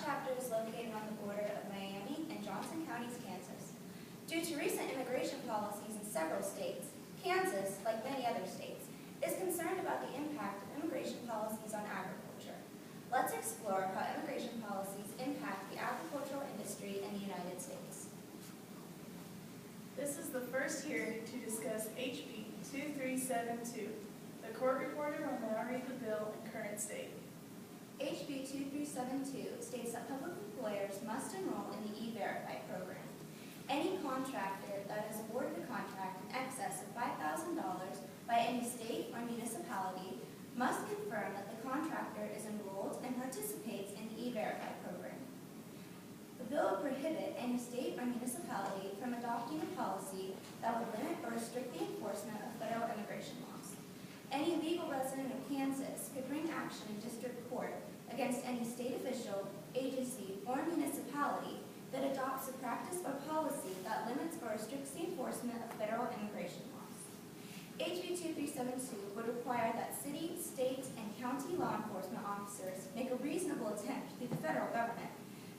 chapter is located on the border of Miami and Johnson counties, Kansas. Due to recent immigration policies in several states, Kansas, like many other states, is concerned about the impact of immigration policies on agriculture. Let's explore how immigration policies impact the agricultural industry in the United States. This is the first hearing to discuss HB 2372. The court reporter will now read the bill in current state. HB 2372 states that public employers must enroll in the E-Verify program. Any contractor that is awarded a contract in excess of $5,000 by any state or municipality must confirm that the contractor is enrolled and participates in the E-Verify program. The bill will prohibit any state or municipality from adopting a policy that would limit or restrict the enforcement of federal immigration laws. Any legal resident of Kansas could bring action in district court against any state official, agency, or municipality that adopts a practice or policy that limits or restricts the enforcement of federal immigration laws. HB 2372 would require that city, state, and county law enforcement officers make a reasonable attempt through the federal government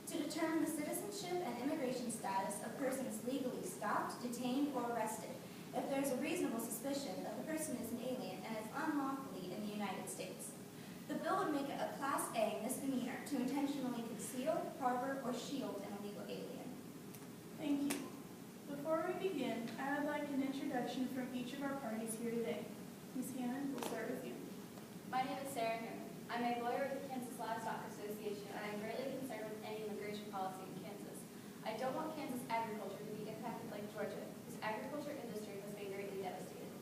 to determine the citizenship and immigration status of persons legally stopped, detained, or arrested if there is a reasonable suspicion that the person is an alien and is unlawfully in the United States. The bill would make it a Class A misdemeanor to intentionally conceal, harbor, or shield an illegal alien. Thank you. Before we begin, I would like an introduction from each of our parties here today. Ms. Hannon, we'll start with you. My name is Sarah Newman. I'm a lawyer with the Kansas Livestock Association, and I'm greatly concerned with any immigration policy in Kansas. I don't want Kansas agriculture to be impacted like Georgia, whose agriculture industry has been greatly devastated.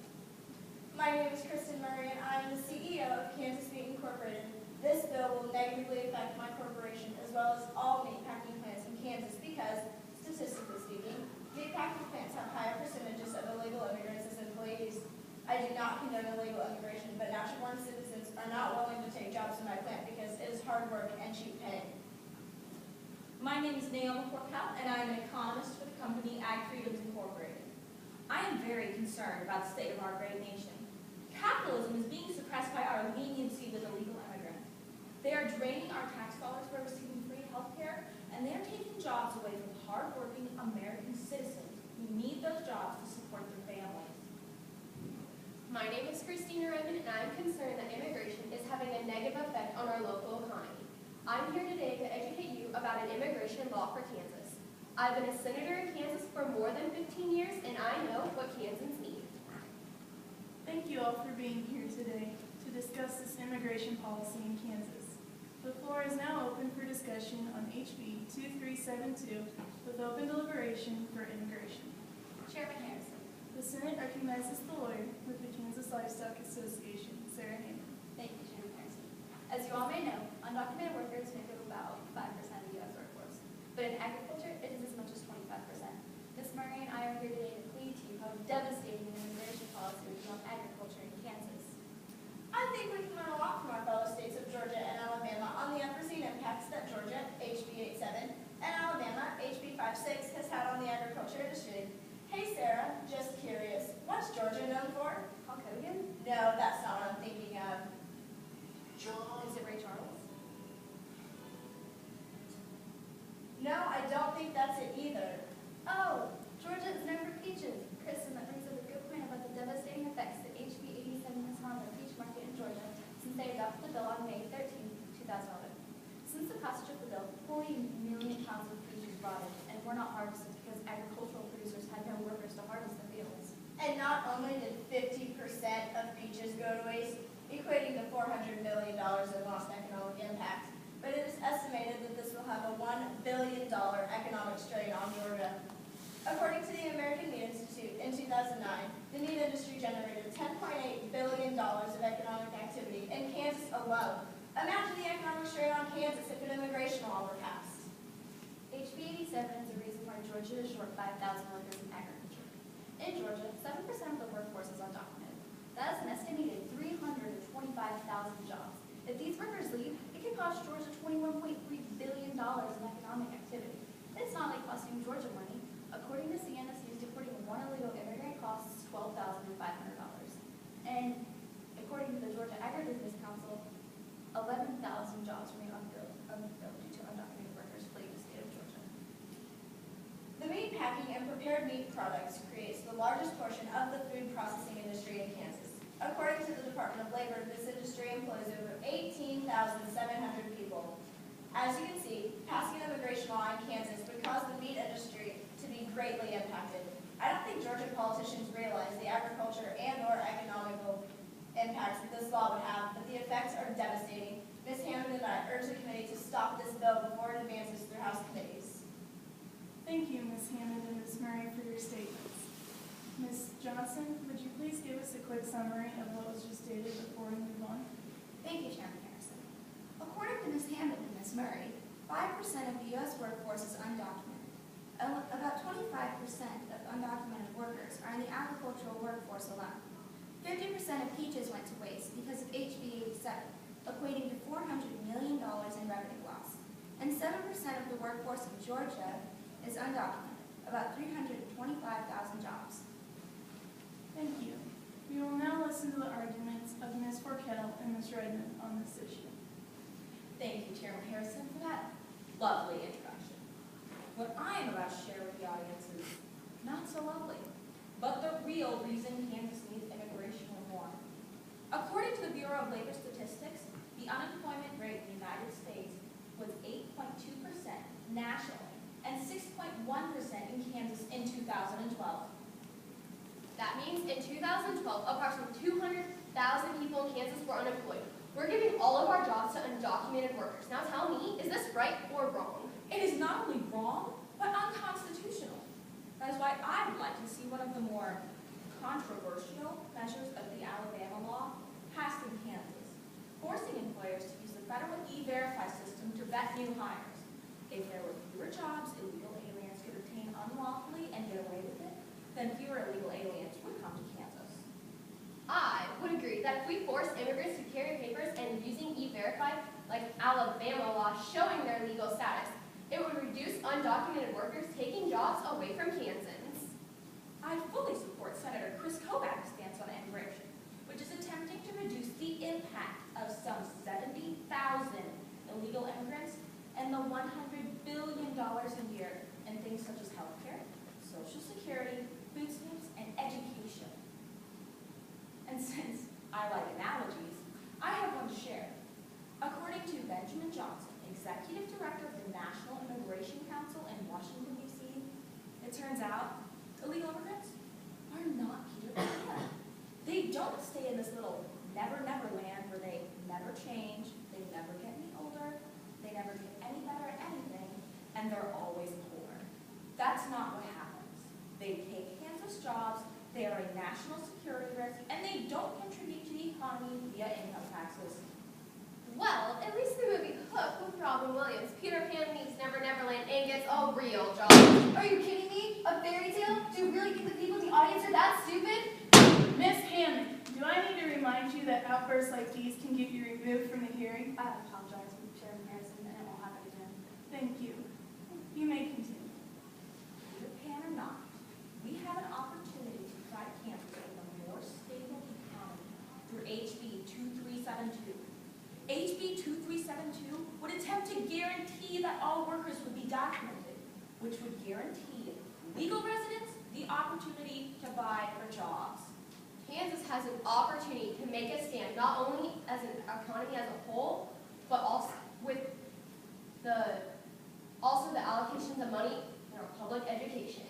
My name is Kristen Murray, and I am the CEO of Kansas Meat Incorporated. This bill will negatively affect my corporation as well as all meat packing plants in Kansas because, statistically speaking, meat packing plants have higher percentages of illegal immigrants as employees. I do not condone illegal immigration, but natural-born citizens are not willing to take jobs in my plant because it is hard work and cheap pay. My name is Naomi Corkell, and I am an economist for the company Ag Freedoms Incorporated. I am very concerned about the state of our great nation. Capitalism is being suppressed by our leniency with illegal immigrants. They are draining our tax dollars for receiving free health care, and they are taking jobs away from hardworking American citizens who need those jobs to support their families. My name is Christina Raymond, and I'm concerned that immigration is having a negative effect on our local economy. I'm here today to educate you about an immigration law for Kansas. I've been a senator in Kansas for more than 15 years, and I know what Kansans need. Thank you all for being here today to discuss this immigration policy in Kansas. The floor is now open for discussion on HB 2372 with open deliberation for immigration. Chairman Harrison. The Senate recognizes the lawyer with the Kansas Livestock Association, Sarah Newman. Thank you, Chairman Harrison. As you all may know, undocumented workers make up about 5% of the U.S. workforce, but in agriculture, it is as much as 25%. Ms. Murray and I are here today to plead to you how devastating an immigration policy would be on agriculture in Kansas. I think we can learn a lot from our fellow states of Georgia and Alabama on the unforeseen impacts that Georgia, HB 87, and Alabama, HB 56, has had on the agriculture industry. Hey Sarah, just curious, what's Georgia known for? Hulk Hogan? No, that's not what I'm thinking of. Is it Ray Charles? No, I don't think that's it either. Oh, Georgia is known for peaches. Kristen, that brings up a good point about the devastating effects that HB 87 has had on the peach market in Georgia since they adopted the bill on May 13, 2011. Since the passage of the bill, 40 million pounds of peaches rotted and were not harvested because agricultural producers had no workers to harvest the fields. And not only did 50% of peaches go to waste, equating to $400 million in lost economic impact, but it is estimated that this will have a $1 billion economic strain on Georgia. According to the American Meat Institute, in 2009, the meat industry generated $10.8 billion of economic activity in Kansas alone. Imagine the economic strain on Kansas if an immigration law were passed. HB 87 is the reason why Georgia is short 5,000 workers in agriculture. In Georgia, 7% of the workforce is undocumented. That is an estimated 325,000 jobs. If these workers leave, it could cost Georgia $21.3 billion in economic activity. It's not like costing Georgia money. According to CNSU's, deporting one illegal immigrant costs $12,500. And according to the Georgia Agribusiness Council, 11,000 jobs remain unfilled due to undocumented packing, and prepared meat products creates the largest portion of the food processing industry in Kansas. According to the Department of Labor, this industry employs over 18,700 people. As you can see, passing an immigration law in Kansas would cause the meat industry to be greatly impacted. I don't think Georgia politicians realize the agriculture and/or economical impacts that this law would have, but the effects are devastating. Ms. Hammond and I urge the committee to stop this bill before it advances through House committees. Thank you, Ms. Hammond and Ms. Murray, for your statements. Ms. Johnson, would you please give us a quick summary of what was just stated before we move on? Thank you, Chairman Harrison. According to Ms. Hammond and Ms. Murray, 5% of the U.S. workforce is undocumented. About 25% of undocumented workers are in the agricultural workforce alone. 50% of peaches went to waste because of HB 87, equating to $400 million in revenue loss. And 7% of the workforce in Georgia is undocumented, about 325,000 jobs. Thank you. We will now listen to the arguments of Ms. Forkell and Ms. Redmond on this issue. Thank you, Chairman Harrison, for that lovely introduction. What I am about to share with the audience is not so lovely, but the real reason Kansas needs immigration reform. According to the Bureau of Labor Statistics, the unemployment rate in the United States was 8.2% nationally and 6.1% in Kansas in 2012. That means in 2012, approximately 200,000 people in Kansas were unemployed. We're giving all of our jobs to undocumented workers. Now tell me, is this right or wrong? It is not only wrong, but unconstitutional. That is why I would like to see one of the more controversial measures of the Alabama law passed in Kansas, forcing employers to use the federal E-Verify system to vet new hires. If there were fewer jobs illegal aliens could obtain unlawfully and get away with it, then fewer illegal aliens would come to Kansas. I would agree that if we force immigrants to carry papers and using E-Verify, like Alabama law showing their legal status, it would reduce undocumented workers taking jobs away from Kansans. I fully support Senator Chris Kobach's stance on immigration, which is attempting to reduce the impact of some 70,000 illegal immigrants and the $100 billion a year in things such as healthcare, Social Security, food stamps, and education. And since I like analogies, I have one to share. According to Benjamin Johnson, Executive Director of the National Immigration Council in Washington, D.C., it turns out illegal immigrants are not Peter Pan. They don't stay in this little never-never land where they never change, they never get any older, they never get any better at anything, and they're always poor. That's not what happens. They take Kansas jobs, they are a national security risk, and they don't contribute to the economy via income taxes. Well, at least the movie Hook with Robin Williams, Peter Pan meets Never Never Land and gets a real job. Are you kidding me? A fairy tale? Do you really think the people in the audience are that stupid? Ms. Hammond, do I need to remind you that outbursts like these can get you removed from the hearing? I apologize, Chairman Harrison, and it won't happen again. Thank you. You may continue. Peter Pan or not, we have an opportunity to provide Kansas with a more stable economy through HB 2372. HB 2372 would attempt to guarantee that all workers would be documented, which would guarantee legal residents the opportunity to vie for jobs. Kansas has an opportunity to make a stand not only as an economy as a whole, but also with the allocations of money in our public education.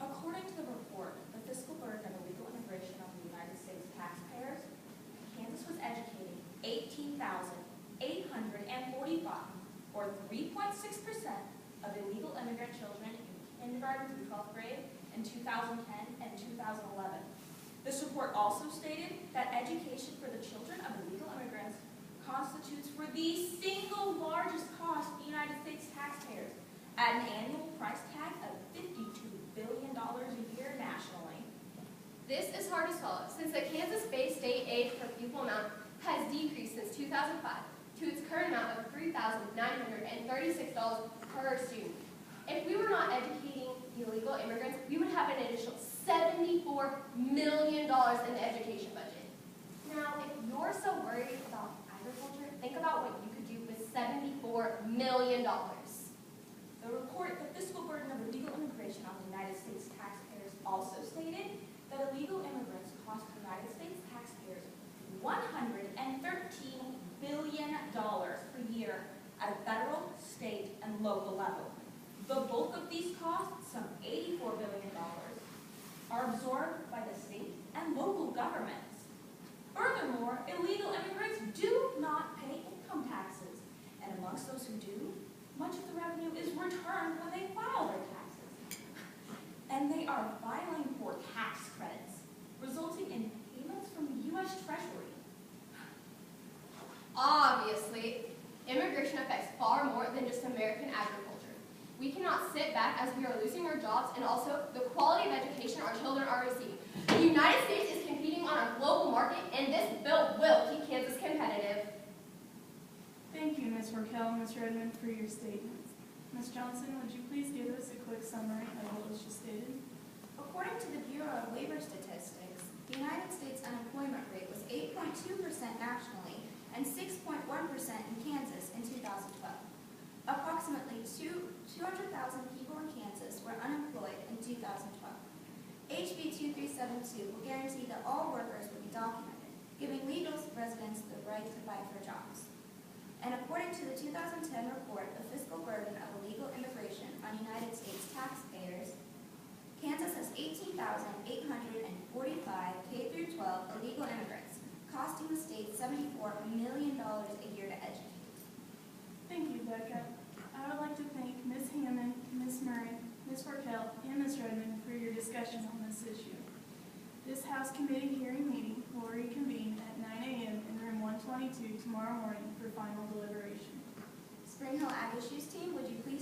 According to the report, the fiscal burden of illegal immigration on the United States taxpayers, Kansas was educating 18,845, or 3.6% of illegal immigrant children in kindergarten through 12th grade in 2010 and 2011. This report also stated that education for the children of illegal immigrants constitutes for the single largest cost of the United States taxpayers at an annual price tag of $52 billion a year nationally. This is hard to swallow, since the Kansas-based state aid per pupil amount has decreased since 2005 to its current amount of $3,936 per student. If we were not educating illegal immigrants, we would have an additional $74 million in the education budget. Now, if you're so worried about agriculture, think about what you could do with $74 million. The report, the fiscal burden of illegal immigration on the United state, and local level. The bulk of these costs, some $84 billion, are absorbed by the state and local governments. Furthermore, illegal immigrants do not pay income taxes, and amongst those who do, much of the revenue is returned when they file their taxes. And they are filing for tax credits, resulting in payments from the U.S. Treasury. Obviously, immigration affects far more than just American agriculture. We cannot sit back as we are losing our jobs and also the quality of education our children are receiving. The United States is competing on a global market, and this bill will keep Kansas competitive. Thank you, Ms. Raquel and Ms. Redmond, for your statements. Ms. Johnson, would you please give us a quick summary of what was just stated? According to the Bureau of Labor Statistics, the United States unemployment rate was 8.2% nationally and 6.1% in Kansas in 2012. Approximately 200,000 people in Kansas were unemployed in 2012. HB 2372 will guarantee that all workers will be documented, giving legal residents the right to fight for jobs. And according to the 2010 report, The Fiscal Burden of Illegal Immigration on United States Taxpayers, Kansas has 18,845 K-12 illegal immigrants, costing the state $74 million a year to educate. Thank you, Becca. I would like to thank Ms. Hammond, Ms. Murray, Ms. Raquel, and Ms. Redmond for your discussion on this issue. This House Committee hearing meeting will reconvene at 9 a.m. in room 122 tomorrow morning for final deliberation. Spring Hill Ag Issues team, would you please